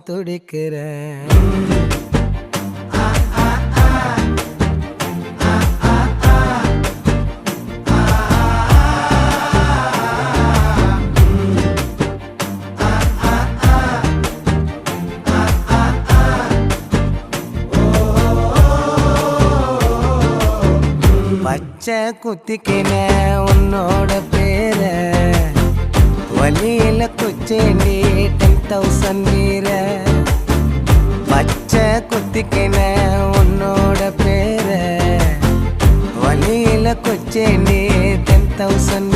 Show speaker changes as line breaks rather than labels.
துடிக்கிறேன். பச்சை குத்திக்கின உன்னோட பேர வலியில குச்சேண்டி 10,000 வீர. பச்சை குத்திக்கின உன்னோட பேர வலியில குச்சேண்டி 10,000